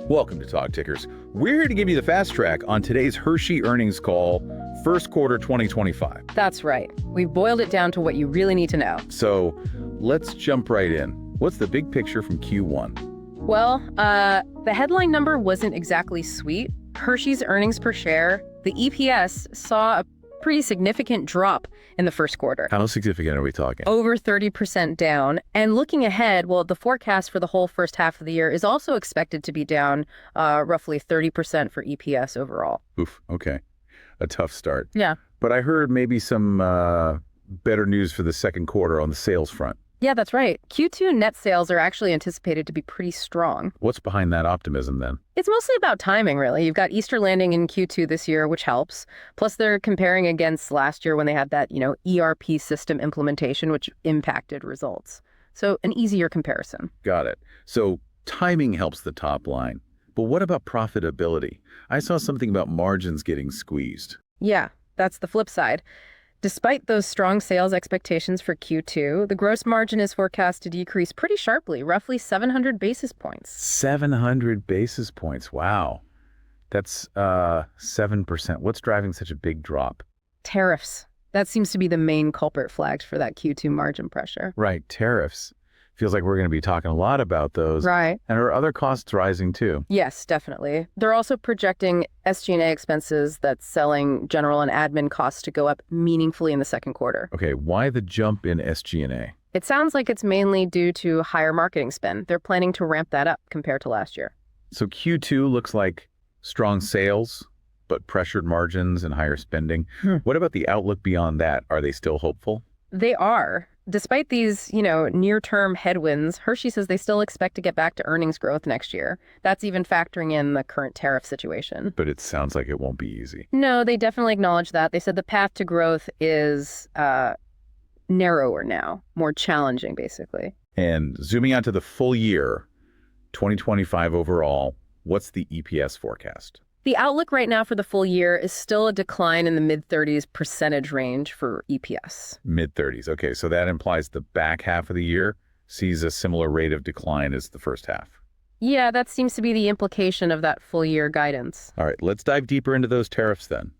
Welcome to Talk Tickers. We're here to give you the fast track on today's Hershey earnings call, first quarter 2025. That's right. We've boiled it down to what you really need to know. So let's jump right in. What's the big picture from Q1? Well, the headline number wasn't exactly sweet. Hershey's earnings per share, the EPS, saw a pretty significant drop in the first quarter. How significant are we talking? Over 30% down. And looking ahead, well, the forecast for the whole first half of the year is also expected to be down roughly 30% for EPS overall. Oof, okay. A tough start. Yeah. But I heard maybe some better news for the second quarter on the sales front. Yeah, that's right. Q2 net sales are actually anticipated to be pretty strong. What's behind that optimism then? It's mostly about timing, really. You've got Easter landing in Q2 this year, which helps. Plus, they're comparing against last year when they had that, ERP system implementation, which impacted results. So an easier comparison. Got it. So timing helps the top line. But what about profitability? I saw something about margins getting squeezed. Yeah, that's the flip side. Despite those strong sales expectations for Q2, the gross margin is forecast to decrease pretty sharply, roughly 700 basis points. 700 basis points. Wow. That's 7%. What's driving such a big drop? Tariffs. That seems to be the main culprit flagged for that Q2 margin pressure. Right, tariffs. Feels like we're going to be talking a lot about those. Right. And are other costs rising too? Yes, definitely. They're also projecting SG&A expenses, that's selling, general, and admin costs, to go up meaningfully in the second quarter. Okay, why the jump in SG&A? It sounds like it's mainly due to higher marketing spend. They're planning to ramp that up compared to last year. So Q2 looks like strong sales, but pressured margins and higher spending. What about the outlook beyond that? Are they still hopeful? They are. Despite these, near-term headwinds, Hershey says they still expect to get back to earnings growth next year. That's even factoring in the current tariff situation. But it sounds like it won't be easy. No, they definitely acknowledge that. They said the path to growth is narrower now, more challenging, basically. And zooming out to the full year, 2025 overall, what's the EPS forecast? The outlook right now for the full year is still a decline in the mid-30s% range for EPS. Mid-30s. Okay, so that implies the back half of the year sees a similar rate of decline as the first half. Yeah, that seems to be the implication of that full year guidance. All right, let's dive deeper into those tariffs then.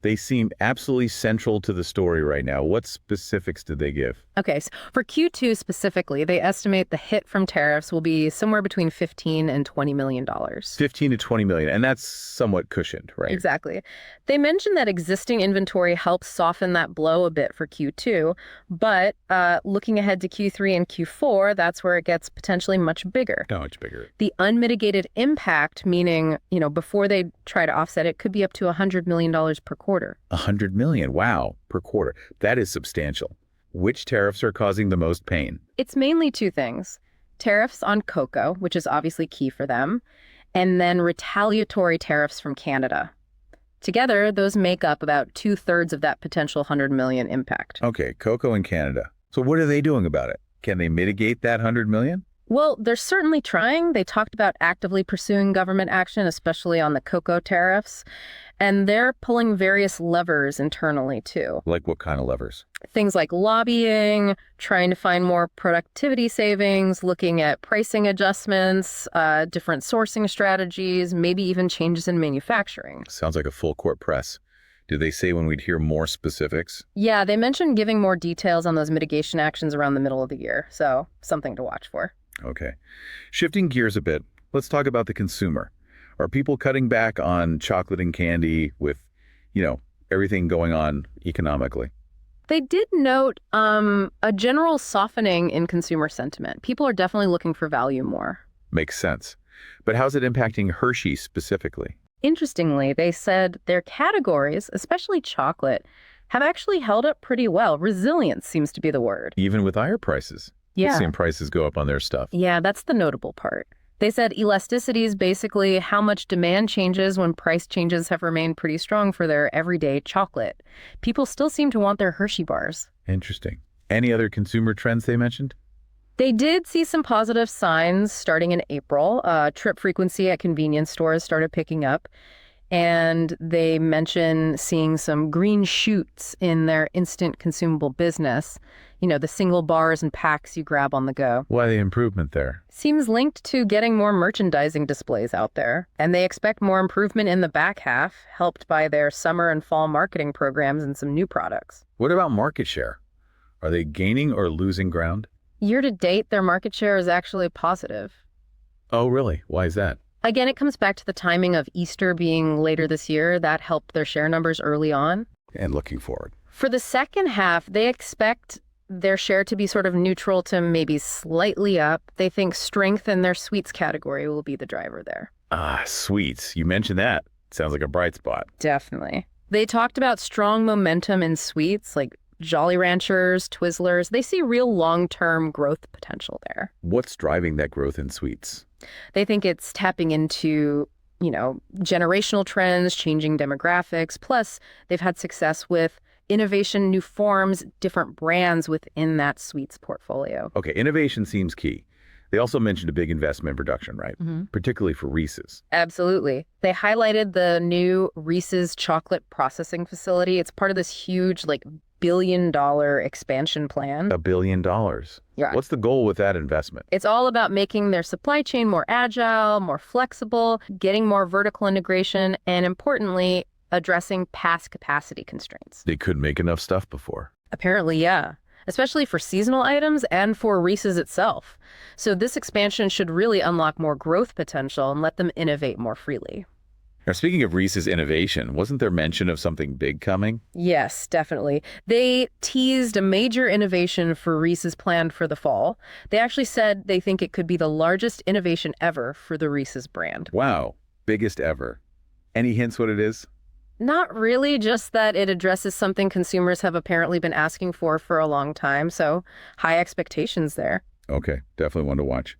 They seem absolutely central to the story right now. What specifics did they give? Okay, so for Q2 specifically, they estimate the hit from tariffs will be somewhere between $15 and $20 million. 15 to 20 million, and that's somewhat cushioned, right? Exactly. They mentioned that existing inventory helps soften that blow a bit for Q2, but looking ahead to Q3 and Q4, that's where it gets potentially much bigger. How much bigger? The unmitigated impact, meaning, before they try to offset it, could be up to $100 million per quarter. 100 million, wow, per quarter. That is substantial. Which tariffs are causing the most pain? It's mainly two things. Tariffs on cocoa, which is obviously key for them, and then retaliatory tariffs from Canada. Together, those make up about 2/3 of that potential 100 million impact. Okay, cocoa in Canada. So what are they doing about it? Can they mitigate that 100 million? Well, they're certainly trying. They talked about actively pursuing government action, especially on the cocoa tariffs. And they're pulling various levers internally, too. Like what kind of levers? Things like lobbying, trying to find more productivity savings, looking at pricing adjustments, different sourcing strategies, maybe even changes in manufacturing. Sounds like a full court press. Did they say when we'd hear more specifics? Yeah, they mentioned giving more details on those mitigation actions around the middle of the year. So something to watch for. Okay. Shifting gears a bit, let's talk about the consumer. Are people cutting back on chocolate and candy with, everything going on economically? They did note a general softening in consumer sentiment. People are definitely looking for value more. Makes sense. But how's it impacting Hershey specifically? Interestingly, they said their categories, especially chocolate, have actually held up pretty well. Resilience seems to be the word. Even with higher prices? Yeah. We've seen prices go up on their stuff. Yeah, that's the notable part. They said elasticity is basically how much demand changes when price changes have remained pretty strong for their everyday chocolate. People still seem to want their Hershey bars. Interesting. Any other consumer trends they mentioned? They did see some positive signs starting in April. Trip frequency at convenience stores started picking up. And they mention seeing some green shoots in their instant consumable business, the single bars and packs you grab on the go. Why the improvement there? Seems linked to getting more merchandising displays out there. And they expect more improvement in the back half, helped by their summer and fall marketing programs and some new products. What about market share? Are they gaining or losing ground? Year to date, their market share is actually positive. Oh, really? Why is that? Again, it comes back to the timing of Easter being later this year. That helped their share numbers early on. And looking forward. For the second half, they expect their share to be sort of neutral to maybe slightly up. They think strength in their sweets category will be the driver there. Ah, sweets. You mentioned that. Sounds like a bright spot. Definitely. They talked about strong momentum in sweets like Jolly Ranchers, Twizzlers. They see real long-term growth potential there. What's driving that growth in sweets? They think it's tapping into, generational trends, changing demographics. Plus, they've had success with innovation, new forms, different brands within that sweets portfolio. Okay, innovation seems key. They also mentioned a big investment in production, right? Mm-hmm. Particularly for Reese's. Absolutely. They highlighted the new Reese's chocolate processing facility. It's part of this huge, billion-dollar expansion plan. $1 billion. Yeah. What's the goal with that investment? It's all about making their supply chain more agile, more flexible, getting more vertical integration, and importantly, addressing past capacity constraints. They couldn't make enough stuff before. Apparently, yeah. Especially for seasonal items and for Reese's itself. So this expansion should really unlock more growth potential and let them innovate more freely. Now, speaking of Reese's innovation, wasn't there mention of something big coming? Yes, definitely. They teased a major innovation for Reese's planned for the fall. They actually said they think it could be the largest innovation ever for the Reese's brand. Wow, biggest ever. Any hints what it is? Not really, just that it addresses something consumers have apparently been asking for a long time, so high expectations there. Okay, definitely one to watch.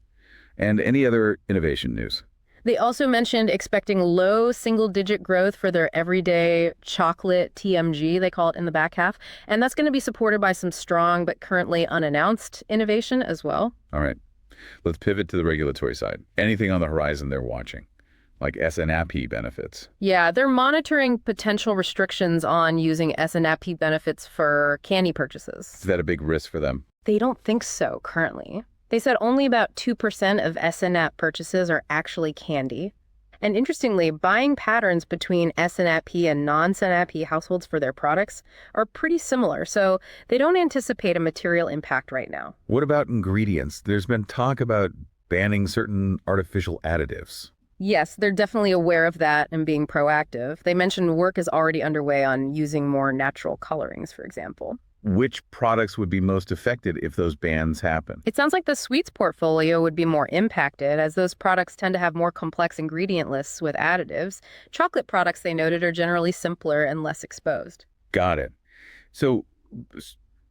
And any other innovation news? They also mentioned expecting low single-digit growth for their everyday chocolate TMG, they call it, in the back half. And that's going to be supported by some strong but currently unannounced innovation as well. All right, let's pivot to the regulatory side. Anything on the horizon they're watching? Like S&AP benefits. Yeah, they're monitoring potential restrictions on using S&AP benefits for candy purchases. Is that a big risk for them? They don't think so currently. They said only about 2% of S&AP purchases are actually candy. And interestingly, buying patterns between S&AP and non-S&AP households for their products are pretty similar, so they don't anticipate a material impact right now. What about ingredients? There's been talk about banning certain artificial additives. Yes, they're definitely aware of that and being proactive. They mentioned work is already underway on using more natural colorings, for example. Which products would be most affected if those bans happen? It sounds like the sweets portfolio would be more impacted, as those products tend to have more complex ingredient lists with additives. Chocolate products, they noted, are generally simpler and less exposed. Got it. So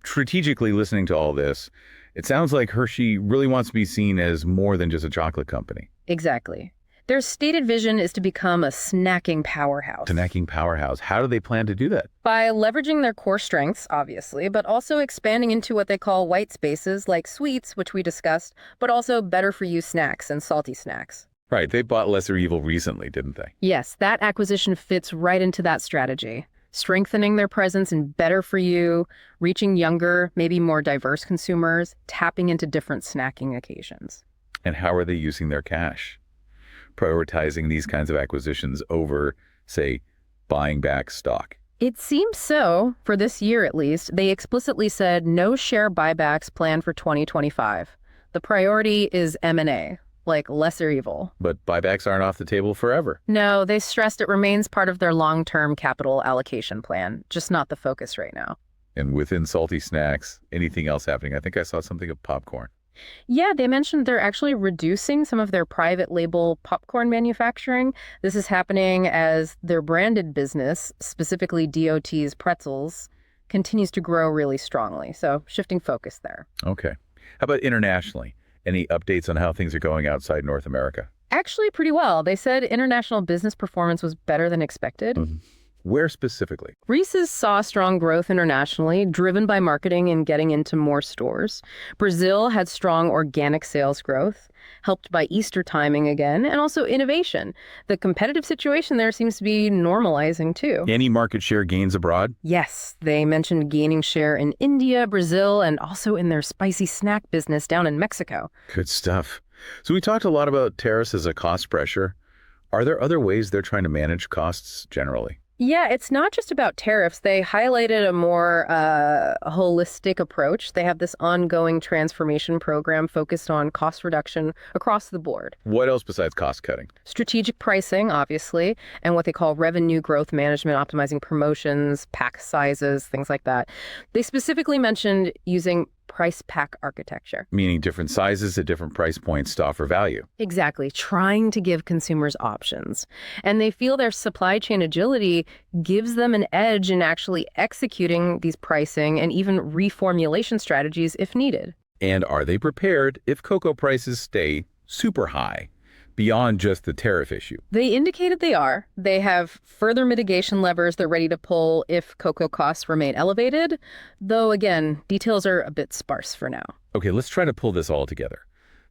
strategically listening to all this, it sounds like Hershey really wants to be seen as more than just a chocolate company. Exactly. Their stated vision is to become a snacking powerhouse. Snacking powerhouse. How do they plan to do that? By leveraging their core strengths, obviously, but also expanding into what they call white spaces like sweets, which we discussed, but also better-for-you snacks and salty snacks. Right. They bought Lesser Evil recently, didn't they? Yes, that acquisition fits right into that strategy. Strengthening their presence in better-for-you, reaching younger, maybe more diverse consumers, tapping into different snacking occasions. And how are they using their cash? Prioritizing these kinds of acquisitions over, say, buying back stock? It seems so, for this year at least. They explicitly said no share buybacks planned for 2025. The priority is M&A, like Lesser Evil. But buybacks aren't off the table forever. No, they stressed it remains part of their long-term capital allocation plan, just not the focus right now. And within salty snacks, anything else happening? I think I saw something of popcorn. Yeah, they mentioned they're actually reducing some of their private label popcorn manufacturing. This is happening as their branded business, specifically DOT's pretzels, continues to grow really strongly. So shifting focus there. Okay. How about internationally? Any updates on how things are going outside North America? Actually, pretty well. They said international business performance was better than expected. Mm-hmm. Where specifically? Reese's saw strong growth internationally, driven by marketing and getting into more stores. Brazil had strong organic sales growth, helped by Easter timing again, and also innovation. The competitive situation there seems to be normalizing too. Any market share gains abroad? Yes, they mentioned gaining share in India, Brazil, and also in their spicy snack business down in Mexico. Good stuff. So we talked a lot about tariffs as a cost pressure. Are there other ways they're trying to manage costs generally? Yeah, it's not just about tariffs. They highlighted a more holistic approach. They have this ongoing transformation program focused on cost reduction across the board. What else besides cost cutting? Strategic pricing, obviously, and what they call revenue growth management, optimizing promotions, pack sizes, things like that. They specifically mentioned using price pack architecture. Meaning different sizes at different price points to offer value. Exactly, trying to give consumers options. And they feel their supply chain agility gives them an edge in actually executing these pricing and even reformulation strategies if needed. And are they prepared if cocoa prices stay super high, beyond just the tariff issue? They indicated they are. They have further mitigation levers they're ready to pull if cocoa costs remain elevated, though again, details are a bit sparse for now. Okay, let's try to pull this all together.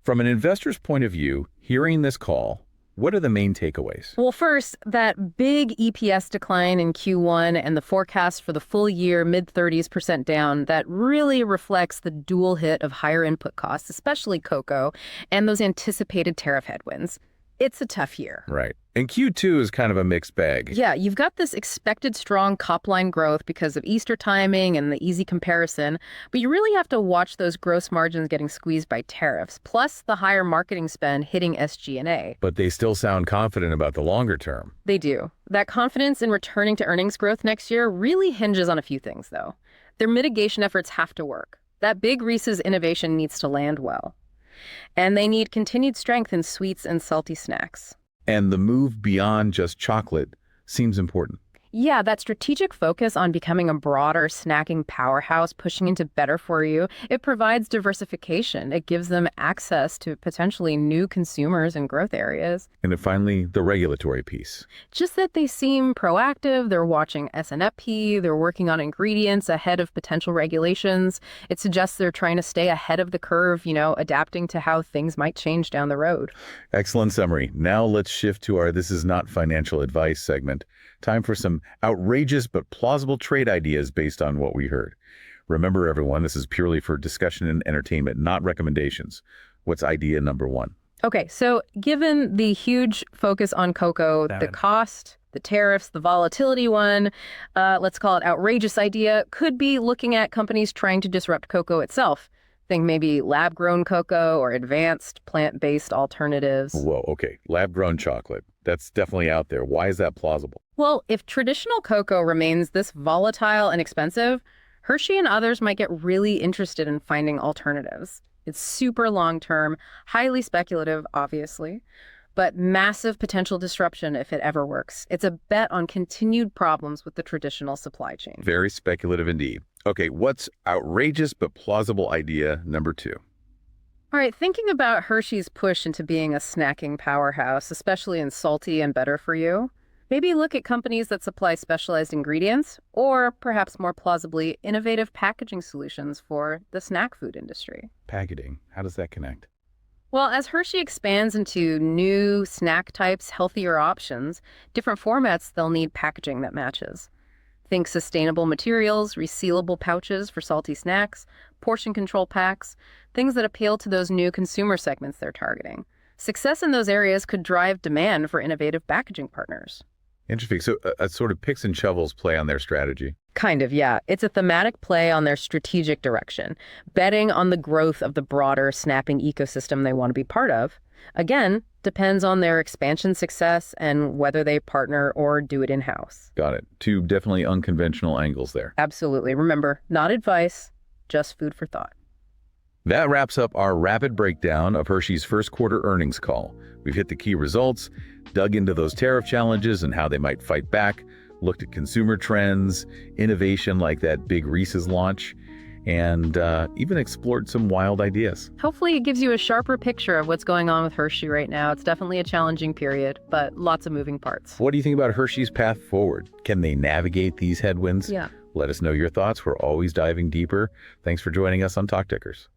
From an investor's point of view, hearing this call, what are the main takeaways? Well, first, that big EPS decline in Q1 and the forecast for the full year, mid-30s% down, that really reflects the dual hit of higher input costs, especially cocoa, and those anticipated tariff headwinds. It's a tough year. Right. And Q2 is kind of a mixed bag. Yeah, you've got this expected strong top-line growth because of Easter timing and the easy comparison, but you really have to watch those gross margins getting squeezed by tariffs, plus the higher marketing spend hitting SG&A. But they still sound confident about the longer term. They do. That confidence in returning to earnings growth next year really hinges on a few things, though. Their mitigation efforts have to work. That big Reese's innovation needs to land well. And they need continued strength in sweets and salty snacks. And the move beyond just chocolate seems important. Yeah, that strategic focus on becoming a broader snacking powerhouse, pushing into better for you, it provides diversification. It gives them access to potentially new consumers and growth areas. And then finally, the regulatory piece. Just that they seem proactive, they're watching SNFP, they're working on ingredients ahead of potential regulations. It suggests they're trying to stay ahead of the curve, adapting to how things might change down the road. Excellent summary. Now let's shift to our This Is Not Financial Advice segment. Time for some outrageous but plausible trade ideas based on what we heard. Remember, everyone, this is purely for discussion and entertainment, not recommendations. What's idea number one? Okay, so given the huge focus on cocoa, the cost, the tariffs, the volatility one, let's call it outrageous idea, could be looking at companies trying to disrupt cocoa itself. Think maybe lab-grown cocoa or advanced plant-based alternatives. Whoa, okay. Lab-grown chocolate. That's definitely out there. Why is that plausible? Well, if traditional cocoa remains this volatile and expensive, Hershey and others might get really interested in finding alternatives. It's super long-term, highly speculative, obviously, but massive potential disruption if it ever works. It's a bet on continued problems with the traditional supply chain. Very speculative indeed. Okay, what's outrageous but plausible idea number two? All right, thinking about Hershey's push into being a snacking powerhouse, especially in salty and better for you, maybe look at companies that supply specialized ingredients, or perhaps more plausibly, innovative packaging solutions for the snack food industry. Packaging. How does that connect? Well, as Hershey expands into new snack types, healthier options, different formats, they'll need packaging that matches. Think sustainable materials, resealable pouches for salty snacks, portion control packs, things that appeal to those new consumer segments they're targeting. Success in those areas could drive demand for innovative packaging partners. Interesting. So a sort of picks and shovels play on their strategy. Kind of, yeah. It's a thematic play on their strategic direction, betting on the growth of the broader snapping ecosystem they want to be part of. Again, depends on their expansion success and whether they partner or do it in-house. Got it. Two definitely unconventional angles there. Absolutely. Remember, not advice, just food for thought. That wraps up our rapid breakdown of Hershey's first quarter earnings call. We've hit the key results, dug into those tariff challenges and how they might fight back, looked at consumer trends, innovation like that big Reese's launch, and even explored some wild ideas. Hopefully it gives you a sharper picture of what's going on with Hershey right now. It's definitely a challenging period, but lots of moving parts. What do you think about Hershey's path forward? Can they navigate these headwinds? Yeah. Let us know your thoughts. We're always diving deeper. Thanks for joining us on Talk Tickers.